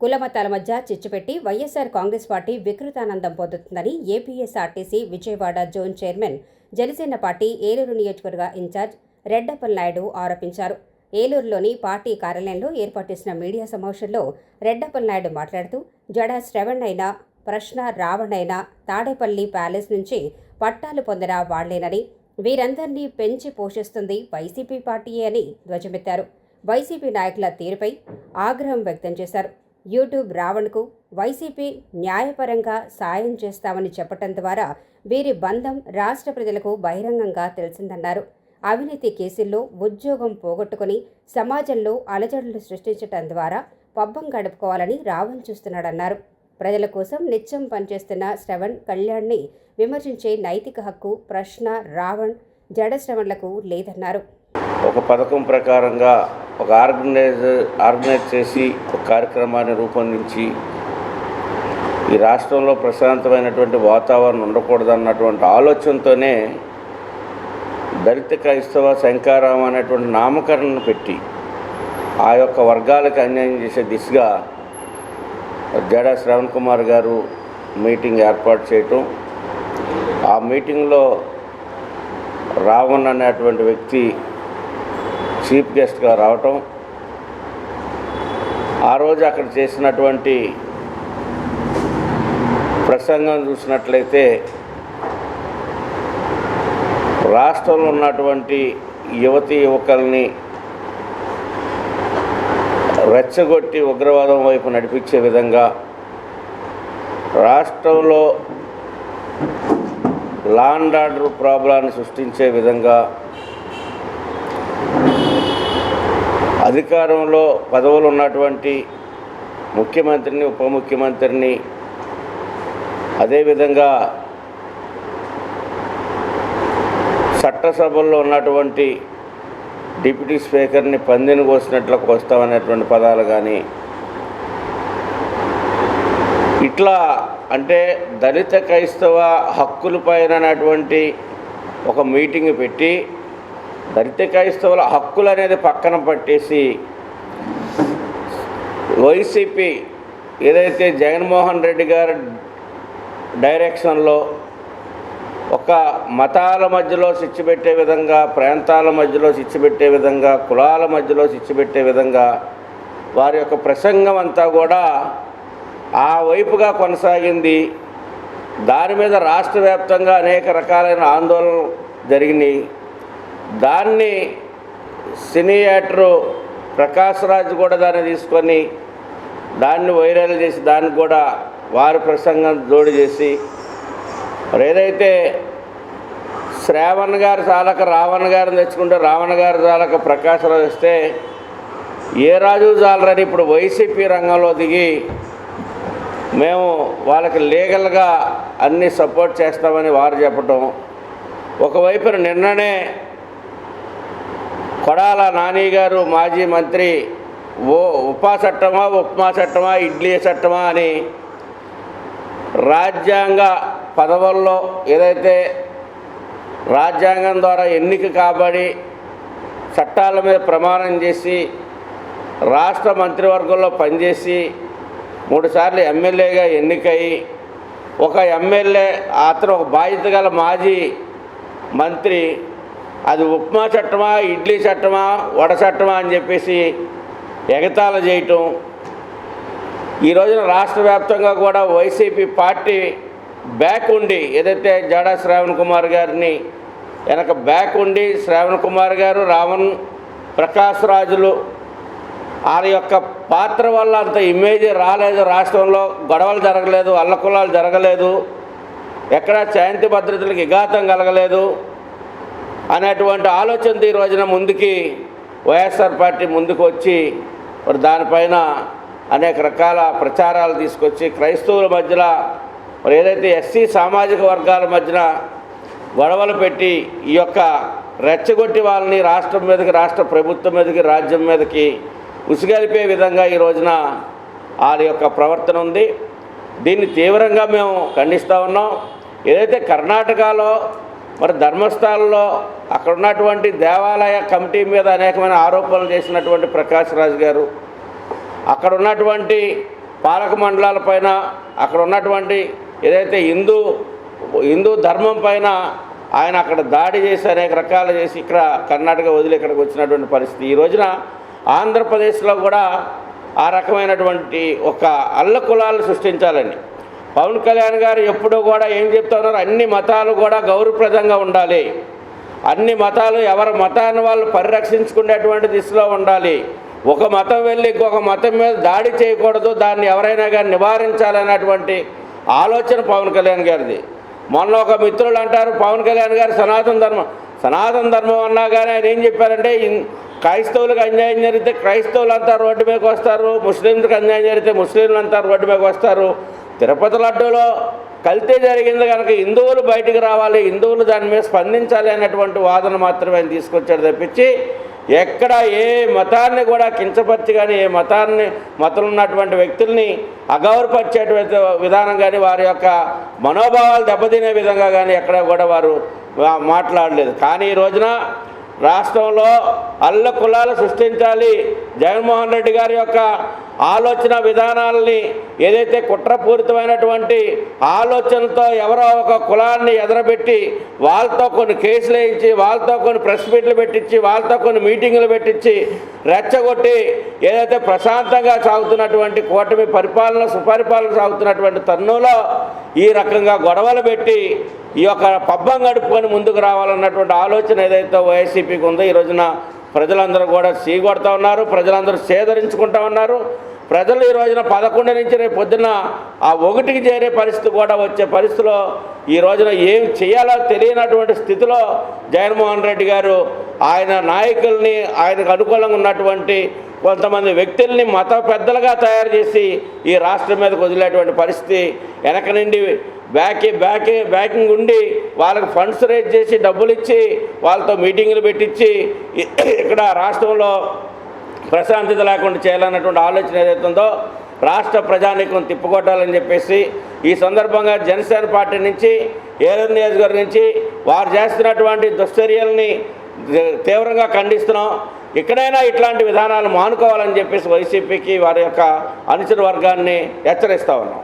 కులమతాల మధ్య చిచ్చుపెట్టి YSR Congress party వికృతానందం పొందుతుందని APSRTC Vijayawada zone chairman Janasena party Eluru నియోజకవర్గ ఇన్ఛార్జ్ రెడ్డప్పల్ నాయుడు ఆరోపించారు. ఏలూరులోని పార్టీ కార్యాలయంలో ఏర్పాటు చేసిన మీడియా సమావేశంలో రెడ్డప్పల్ నాయుడు మాట్లాడుతూ జడా శ్రవణ్ అయినా ప్రశ్న రావణ్ అయినా తాడేపల్లి ప్యాలెస్ నుంచి పట్టాలు పొందిన వాళ్లేనని, వీరందరినీ పెంచి పోషిస్తుంది వైసీపీ పార్టీయే అని ధ్వజమెత్తారు. వైసీపీ నాయకుల తీరుపై ఆగ్రహం వ్యక్తం చేశారు. యూట్యూబ్ రావణ్కు వైసీపీ న్యాయపరంగా సాయం చేస్తామని చెప్పటం ద్వారా వీరి బంధం రాష్ట్ర ప్రజలకు బహిరంగంగా తెలిసిందన్నారు. అవినీతి కేసుల్లో ఉద్యోగం పోగొట్టుకుని సమాజంలో అలజడులు సృష్టించటం ద్వారా పబ్బం గడుపుకోవాలని రావణ్ చూస్తున్నాడన్నారు. ప్రజల కోసం నిత్యం పనిచేస్తున్న శ్రవణ్ కళ్యాణ్ని విమర్శించే నైతిక హక్కు ప్రశ్న రావణ్ జడ శ్రవణ్లకు లేదన్నారు. ఒక పథకం ప్రకారంగా ఒక ఆర్గనైజ్ చేసి ఒక కార్యక్రమాన్ని రూపొందించి ఈ రాష్ట్రంలో ప్రశాంతమైనటువంటి వాతావరణం ఉండకూడదన్నటువంటి ఆలోచనతోనే దళిత క్రైస్తవ శంకారాం అనేటువంటి నామకరణను పెట్టి ఆ యొక్క వర్గాలకు అన్యాయం చేసే దిశగా జడా శ్రవణ్ కుమార్ గారు మీటింగ్ ఏర్పాటు చేయటం, ఆ మీటింగ్లో రావణ్ అనేటువంటి వ్యక్తి చీఫ్ గెస్ట్గా రావటం, ఆ రోజు అక్కడ చేసినటువంటి ప్రసంగం చూసినట్లయితే రాష్ట్రంలో ఉన్నటువంటి యువతీ యువకుల్ని రెచ్చగొట్టి ఉగ్రవాదం వైపు నడిపించే విధంగా, రాష్ట్రంలో లా అండ్ ఆర్డర్ ప్రాబ్లాన్ని సృష్టించే విధంగా, అధికారంలో పదవులు ఉన్నటువంటి ముఖ్యమంత్రిని ఉప ముఖ్యమంత్రిని అదేవిధంగా చట్టసభల్లో ఉన్నటువంటి డిప్యూటీ స్పీకర్ని పందిని కోసినట్లు కోస్తామనేటువంటి పదాలు కానీ, ఇట్లా అంటే దళిత క్రైస్తవ హక్కులపైనటువంటి ఒక మీటింగ్ పెట్టి దళిత క్రైస్తవుల హక్కులు అనేది పక్కన పట్టేసి వైసీపీ ఏదైతే జగన్మోహన్ రెడ్డి గారి డైరెక్షన్లో ఒక మతాల మధ్యలో చిచ్చుపెట్టే విధంగా, ప్రాంతాల మధ్యలో చిచ్చుపెట్టే విధంగా, కులాల మధ్యలో చిచ్చుపెట్టే విధంగా వారి యొక్క ప్రసంగం అంతా కూడా ఆ వైపుగా కొనసాగింది. దాని మీద రాష్ట్ర వ్యాప్తంగా అనేక రకాలైన ఆందోళనలు జరిగినాయి. దాన్ని సినీ యాక్టరు ప్రకాష్ రాజ్ కూడా దాన్ని తీసుకొని దాన్ని వైరల్ చేసి దానికి కూడా వారి ప్రసంగం జోడు చేసి, మరి ఏదైతే శ్రావణ్ గారు చాలక రావణ్ గారిని తెచ్చుకుంటే రావణ్ గారు చాలక ప్రకాష్ రాజ్ వస్తే ఏ రాజు చాలరని ఇప్పుడు వైసీపీ రంగంలో దిగి మేము వాళ్ళకి లీగల్గా అన్నీ సపోర్ట్ చేస్తామని వారు చెప్పటం, ఒకవైపున నిన్ననే కొడాల నాని గారు మాజీ మంత్రి ఉపా చట్టమా ఉప్మా చట్టమా ఇడ్లీ చట్టమా అని రాజ్యాంగ పదవుల్లో ఏదైతే రాజ్యాంగం ద్వారా ఎన్నిక కాబడి చట్టాల మీద ప్రమాణం చేసి రాష్ట్ర మంత్రివర్గంలో పనిచేసి 3 సార్లు ఎమ్మెల్యేగా ఎన్నికయి ఒక ఎమ్మెల్యే అతను ఒక బాధ్యత గల మాజీ మంత్రి అది ఉప్మా చట్టమా ఇడ్లీ చట్టమా వడ చట్టమా అని చెప్పేసి ఎగతాళి చేయటం, ఈ రోజున రాష్ట్ర వ్యాప్తంగా కూడా వైసీపీ పార్టీ బ్యాక్ ఉండి ఏదైతే జడా శ్రావణ్ కుమార్ గారిని వెనక బ్యాక్ ఉండి శ్రావణ్ కుమార్ గారు, రావణ్, ప్రకాష్ రాజులు వాళ్ళ యొక్క పాత్ర వల్ల అంత ఇమేజ్ రాలేదు, రాష్ట్రంలో గొడవలు జరగలేదు, అల్లకులాలు జరగలేదు, ఎక్కడా శాంతి భద్రతలకు విఘాతం కలగలేదు అనేటువంటి ఆలోచనతో ఈ రోజున ముందుకి వైఎస్ఆర్ పార్టీ ముందుకు వచ్చి మరి దానిపైన అనేక రకాల ప్రచారాలు తీసుకొచ్చి క్రైస్తవుల మధ్యలో మరి ఏదైతే ఎస్సీ సామాజిక వర్గాల మధ్యన గొడవలు పెట్టి ఈ యొక్క రెచ్చగొట్టి వాళ్ళని రాష్ట్రం మీదకి, రాష్ట్ర ప్రభుత్వం మీదకి, రాజ్యం మీదకి ఉసిగలిపే విధంగా ఈ రోజున వాళ్ళ యొక్క ప్రవర్తన ఉంది. దీన్ని తీవ్రంగా మేము ఖండిస్తూ ఉన్నాం. ఏదైతే కర్ణాటకలో మరి ధర్మస్థలంలో అక్కడ ఉన్నటువంటి దేవాలయ కమిటీ మీద అనేకమైన ఆరోపణలు చేసినటువంటి ప్రకాష్ రాజ్ గారు, అక్కడ ఉన్నటువంటి పాలక మండలాలపైన అక్కడ ఉన్నటువంటి ఏదైతే హిందూ ధర్మం పైన ఆయన అక్కడ దాడి చేసి అనేక రకాలు చేసి ఇక్కడ కర్ణాటక వదిలి ఇక్కడికి వచ్చినటువంటి పరిస్థితి. ఈ రోజున ఆంధ్రప్రదేశ్లో కూడా ఆ రకమైనటువంటి ఒక అల్లకులాలు సృష్టించాలని పవన్ కళ్యాణ్ గారు ఎప్పుడూ కూడా ఏం చెప్తా ఉన్నారు, అన్ని మతాలు కూడా గౌరవప్రదంగా ఉండాలి, అన్ని మతాలు ఎవరి మతాన్ని వాళ్ళు పరిరక్షించుకునేటువంటి దిశలో ఉండాలి, ఒక మతం వెళ్ళి ఇంకొక మతం మీద దాడి చేయకూడదు, దాన్ని ఎవరైనా కానీ నివారించాలనేటువంటి ఆలోచన పవన్ కళ్యాణ్ గారిది. మొన్న ఒక మిత్రులు అంటారు పవన్ కళ్యాణ్ గారు సనాతన ధర్మం అన్నా కానీ ఆయన ఏం చెప్పారంటే క్రైస్తవులకు అన్యాయం జరిగితే క్రైస్తవులంతా రోడ్డు మీదకి వస్తారు, ముస్లింలకు అన్యాయం జరిగితే ముస్లింలంతా రోడ్డు మీదకి వస్తారు, తిరుపతి లడ్డూలో కల్తీ జరిగింది కనుక హిందువులు బయటికి రావాలి, హిందువులు దాని మీద స్పందించాలి అనేటువంటి వాదన మాత్రమే ఆయన తీసుకొచ్చాడు తప్పించి ఎక్కడ ఏ మతాన్ని కూడా కించపరిచి కానీ ఏ మతంలో ఉన్నటువంటి వ్యక్తుల్ని అగౌరవపరిచేటువంటి విధానం కానీ వారి యొక్క మనోభావాలు దెబ్బతినే విధంగా కానీ ఎక్కడ కూడా వారు మాట్లాడలేదు. కానీ ఈ రోజున రాష్ట్రంలో అల్ల కులాలు సృష్టించాలి, జగన్మోహన్ రెడ్డి గారి యొక్క ఆలోచన విధానాలని ఏదైతే కుట్రపూరితమైనటువంటి ఆలోచనలతో ఎవరో ఒక కులాన్ని ఎదరబెట్టి వాళ్ళతో కొన్ని కేసులు వేయించి వాళ్ళతో కొన్ని ప్రెస్ మీట్లు పెట్టించి వాళ్ళతో కొన్ని మీటింగులు పెట్టించి రెచ్చగొట్టి ఏదైతే ప్రశాంతంగా సాగుతున్నటువంటి కూటమి పరిపాలన సుపరిపాలన సాగుతున్నటువంటి తరుణంలో ఈ రకంగా గొడవలు పెట్టి ఈ యొక్క పబ్బం గడుపుకొని ముందుకు రావాలన్నటువంటి ఆలోచన ఏదైతే వైసీపీకి ఉందో ఈ రోజున ప్రజలందరూ కూడా సీగొడతా ఉన్నారు, ప్రజలందరూ సేదరించుకుంటా ఉన్నారు. ప్రజలు ఈ రోజున 11 నుంచి రేపు పొద్దున్న ఆ 1కి చేరే పరిస్థితి కూడా వచ్చే పరిస్థితిలో ఈ రోజున ఏం చేయాలో తెలియనటువంటి స్థితిలో జగన్మోహన్ రెడ్డి గారు ఆయన నాయకుల్ని ఆయనకు అనుకూలంగా ఉన్నటువంటి కొంతమంది వ్యక్తుల్ని మత పెద్దలుగా తయారు చేసి ఈ రాష్ట్రం మీదకు వదిలేటువంటి పరిస్థితి, వెనక నుండి బ్యాకింగ్ ఉండి వాళ్ళకి ఫండ్స్ రేజ్ చేసి డబ్బులు ఇచ్చి వాళ్ళతో మీటింగులు పెట్టించి ఇక్కడ రాష్ట్రంలో ప్రశాంతత లేకుండా చేయాలన్నటువంటి ఆలోచన ఏదైతే ఉందో రాష్ట్ర ప్రజానీకం తిప్పుకొట్టాలని చెప్పేసి ఈ సందర్భంగా జనసేన పార్టీ నుంచి ఏలూరు నియోజకవర్గం నుంచి వారు చేస్తున్నటువంటి దుశ్చర్యల్ని తీవ్రంగా ఖండిస్తున్నాం. ఇక్కడైనా ఇట్లాంటి విధానాలు మానుకోవాలని చెప్పేసి వైసీపీకి వారి యొక్క అనుచర వర్గాన్ని హెచ్చరిస్తూ ఉన్నాం.